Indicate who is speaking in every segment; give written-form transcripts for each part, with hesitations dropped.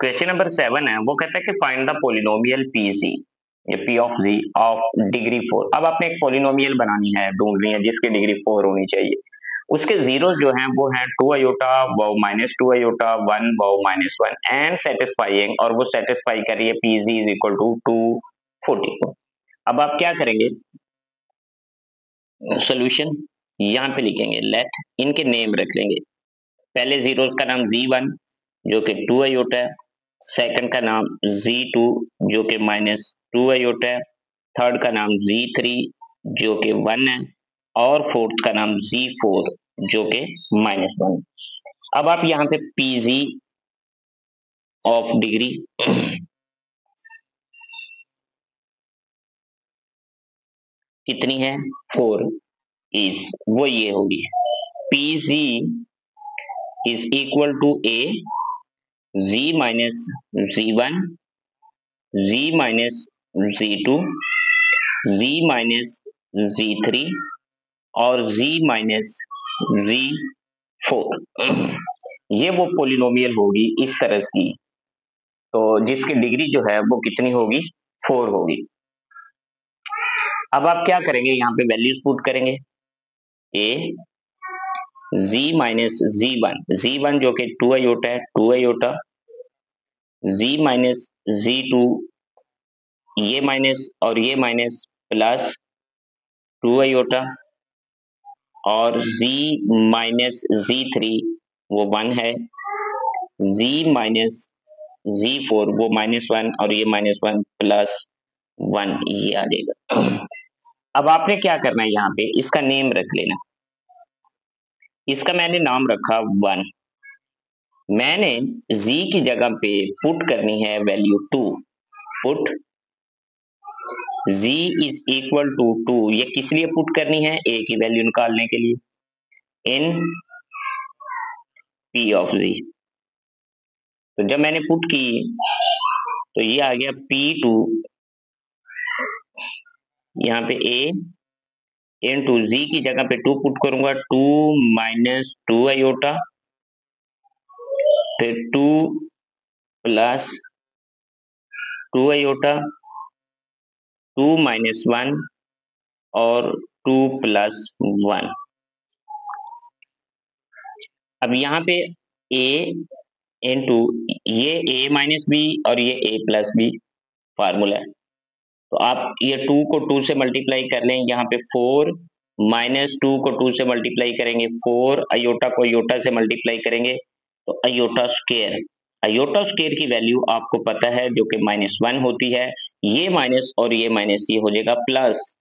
Speaker 1: Question number 7 है, वो कहता है कि फाइंड द पोलिनोमियल पीजी, ये P of G of degree 4। अब आपने एक पोलिनोमियल बनानी है, ढूंढनी है जिसकी डिग्री 4 होनी चाहिए। उसके जीरो जो हैं वो हैं 2 iota wow minus 2 iota 1 wow minus 1 and satisfying, और वो सेटिस्फाई कर रही है पीजी इज इक्वल टू 240। अब आप क्या करेंगे, सोल्यूशन यहाँ पे लिखेंगे, लेट इनके नेम रख लेंगे। पहले जीरोस का नाम Z1 जो कि 2 आयोटा है, सेकंड का नाम Z2 जो कि -2 आयोटा है, थर्ड का नाम Z3 जो कि 1 है, और फोर्थ का नाम Z4 जो कि -1। अब आप यहाँ पे PG ऑफ डिग्री कितनी है 4 इज, वो ये होगी PG is equal to A Z minus Z1 Z minus Z2 Z minus Z3 और Z माइनस Z4। ये वो पोलिनोमियल होगी इस तरह की, तो जिसकी डिग्री जो है वो कितनी होगी 4 होगी। अब आप क्या करेंगे, यहाँ पे वैल्यूज पुट करेंगे। A Z माइनस Z1 जो कि 2 आयोटा है, 2 आयोटा, Z माइनस Z2 ये माइनस और ये माइनस प्लस 2 आयोटा, और Z माइनस Z3 वो 1 है, Z माइनस Z4 वो -1 और ये -1 प्लस 1 ये आ जाएगा। अब आपने क्या करना है, यहाँ पे इसका नेम रख लेना। इसका मैंने नाम रखा 1। मैंने Z की जगह पे पुट करनी है value 2। Put Z is equal to 2, ये किस लिए पुट करनी है, A की वैल्यू निकालने के लिए, इन P ऑफ Z। तो जब मैंने पुट की तो ये आ गया P2, यहाँ पे A इंटू Z की जगह पे 2 पुट करूंगा, 2 माइनस 2 आयोटा, फिर 2 प्लस 2 आयोटा, 2 माइनस 1 और 2 प्लस 1। अब यहाँ पे A इंटू ये A माइनस बी और ये A प्लस बी फार्मूला है, तो आप ये 2 को 2 से मल्टीप्लाई कर लें। यहाँ पे 4 माइनस 2 को 2 से मल्टीप्लाई करेंगे 4, अयोटा को अयोटा से मल्टीप्लाई करेंगे तो अयोटा स्क्वायर। अयोटा स्क्वायर की वैल्यू आपको पता है जो कि -1 होती है। ये माइनस और ये माइनस ये हो जाएगा प्लस,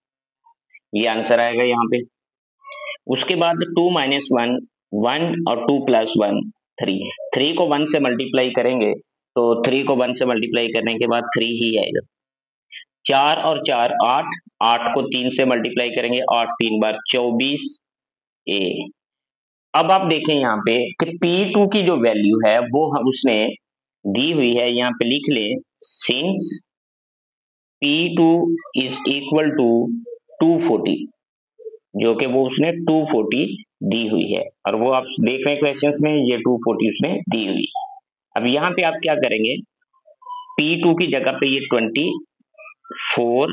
Speaker 1: ये आंसर आएगा यहाँ पे। उसके बाद 2 माइनस 1 1 और 2 प्लस 1 3। 3 को 1 से मल्टीप्लाई करेंगे तो 3 को 1 से मल्टीप्लाई करने के बाद 3 ही आएगा। 4 और 4 8, 8 को 3 से मल्टीप्लाई करेंगे, 8 3 बार 24 A। अब आप देखें यहाँ पे कि P2 की जो वैल्यू है वो हम उसने दी हुई है, यहाँ पे लिख ले, since P2 is equal to 240, जो कि वो उसने 240 दी हुई है, और वो आप देख रहे हैं क्वेश्चंस में ये 240 उसने दी हुई। अब यहाँ पे आप क्या करेंगे, P2 की जगह पे ये 24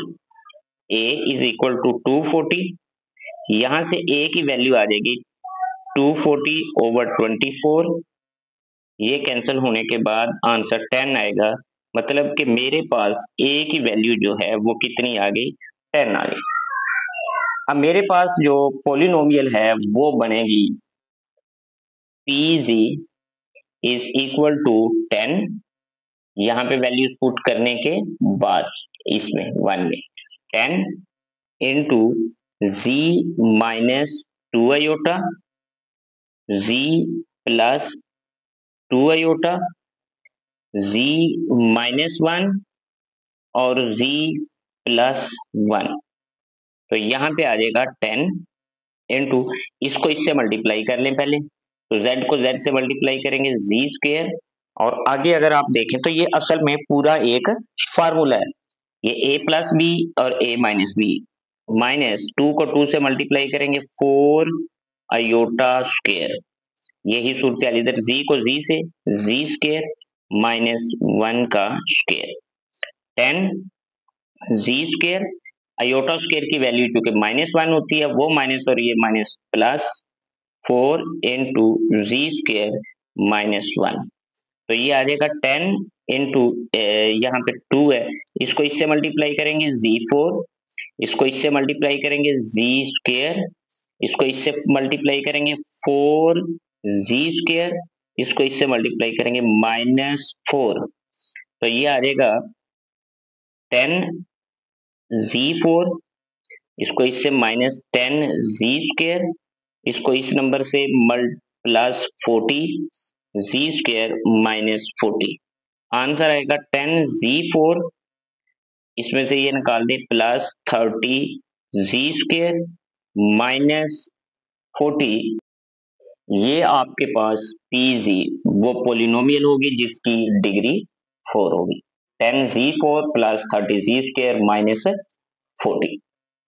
Speaker 1: A इज इक्वल टू 240, यहां से A की वैल्यू आ जाएगी 240 ओवर 24, ये कैंसिल होने के बाद आंसर 10 आएगा। मतलब कि मेरे पास A की वैल्यू जो है वो कितनी आ गई, 10 आ गई। अब मेरे पास जो पोलिनोमियल है वो बनेगी PG इज इक्वल टू 10, यहाँ पे वैल्यूज पुट करने के बाद इसमें 1 में 10 into Z minus 2 iota, Z plus 2 iota, Z minus 1 और Z प्लस 1, तो यहाँ पे आ जाएगा 10 इंटू, इसको इससे मल्टीप्लाई कर लें पहले, तो Z को Z से मल्टीप्लाई करेंगे Z स्क्वायर, और आगे अगर आप देखें तो ये असल में पूरा एक फार्मूला है, ये A प्लस बी और A माइनस बी, माइनस 2 को 2 से मल्टीप्लाई करेंगे 4 आयोटा स्क्वायर, यही सूरत, इधर Z को Z से Z स्क्वायर -1 का स्क्वायर। 10 जी स्क्वायर, आयोटा स्क्वायर की वैल्यू चूंकि -1 होती है वो माइनस और ये माइनस, प्लस 4 इंटू जी स्क्वायर -1। तो ये आ जाएगा 10 इंटू, यहाँ पे 2 है, इसको इससे मल्टीप्लाई करेंगे Z4, इसको इससे मल्टीप्लाई करेंगे जी स्क्वायर, इसको इससे मल्टीप्लाई करेंगे 4 जी स्क्वायर, इसको इससे मल्टीप्लाई करेंगे -4। तो ये आ जाएगा 10 Z4, इसको इससे -10 जी स्क्वायर, इसको इस नंबर से प्लस 40 जी स्क्वायर -40। आंसर आएगा 10 Z4, इसमें से ये निकाल दे प्लस 30 जी स्क्वायर -40। ये आपके पास PG वो पोलिनोमियल होगी जिसकी डिग्री 4 होगी। 10Z4 plus 30Z² -40।